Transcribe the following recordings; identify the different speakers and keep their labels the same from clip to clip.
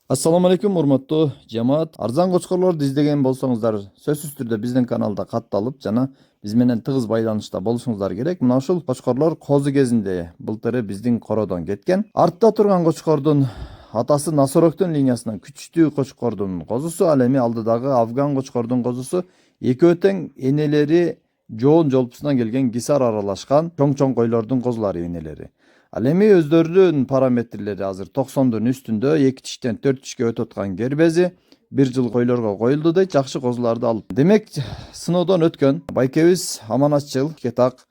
Speaker 1: Assalamu alaikum урматтуу жамаат. Арзан кочкорлорду издеген болсоңуздар, сөзсүз түрдө биздин каналда катталып жана биз менен тыгыз байланышта болушуңуздар керек. Мына ушул кочкорлор козу кезинде былтыры биздин кородон кеткен. Артта турган кочкордун атасы Насорогтун линиясынан күчтүү кочкордун козусу, ал эми алдыдагы афган кочкордун козусу. Экөө тең энелери жоон жолпусунан келген кисар аралашкан чоң койлордун козулары энелери. Ал эми өздөрүнүн параметрлери азыр 90дун үстүндө, 2 тиштен 4 тишке өтүп аткан гербези 1 жыл койлорго коюлду дейт, жакшы козуларды алып. Демек, сыноодон өткөн. Байкебиз аманатчыл, кетак,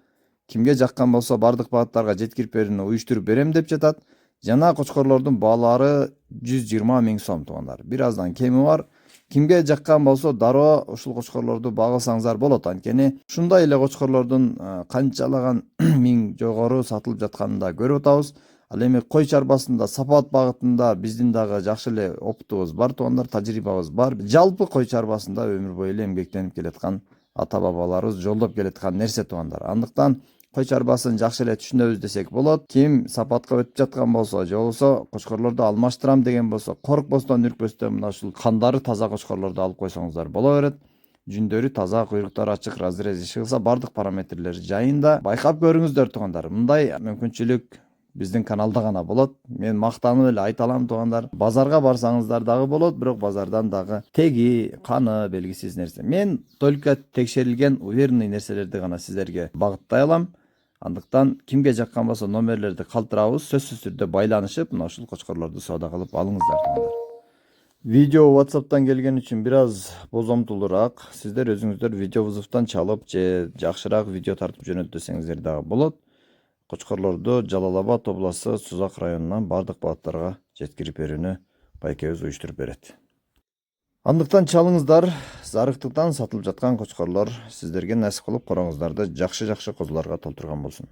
Speaker 1: кимге жаккан болсо бардык багыттарга жеткирип берүүнү уюштуруп берем деп жатат. Жана кочкорлордун баалары 120 миң сом туугандар. Бир аздан кеми бар. Кимге жаккан болсо дароо ушул кочкорлорду багылсаңыздар болот. Анткени ушундай эле кочкорлордун канчалаган миң жогору сатылып жатканын да көрүп атабыз. Ал эми кой чарбасында, сапат багытында биздин дагы жакшы эле опытубуз бар туугандар, тажрыйбабыз бар. Жалпы кой чарбасында өмүр бою эле эмгектенип келаткан ата бабаларыбыз жолдоп келаткан нерсе туугандар. Андыктан кой чарбасын жакшы эле түшүнөбүз десек болот. Ким сапатка өтүп жаткан болсо, же болбосо кочкорлорду алмаштырам деген болсо, коркпостон, үркпөстөн мына ушул кандары таза кочкорлорду алып койсоңуздар боло берет. Жүндөрү таза, куйруктары ачык, разрези чыгса, бардык параметрлери жайында. Байкап көрүңүздөр туугандар. Мындай мүмкүнчүлүк биздин каналда гана болот. Мен мактанып эле айта алам туугандар. Базарга барсаңыздар дагы болот, бирок базардан дагы теги, каны белгисиз нерсе. Мен только текшерилген, уверенный нерселерди гана сиздерге багыттай алам. Андыктан кимге жаккан болсо номерлерди калтырабыз, сөзсүз түрдө байланышып, мына ушул кочкорлорду соода кылып алыңыздар туугандар. Видео WhatsApp'tan келген үчүн бир аз бозомтулураак. Сиздер өзүңүздөр видео вызовтан чалып же жакшыраак видео тартып жөнөт десеңиздер дагы болот. Кочкорлорду Жалал Абад областы Сузак районунан бардык багыттарга жеткирип берүүнү байкебиз уюштуруп берет. Андыктан чалыңыздар, зарыктыктан сатылып жаткан кочкорлор сиздерге насип кылып короңуздарды жакшы козуларга толтурган болсун.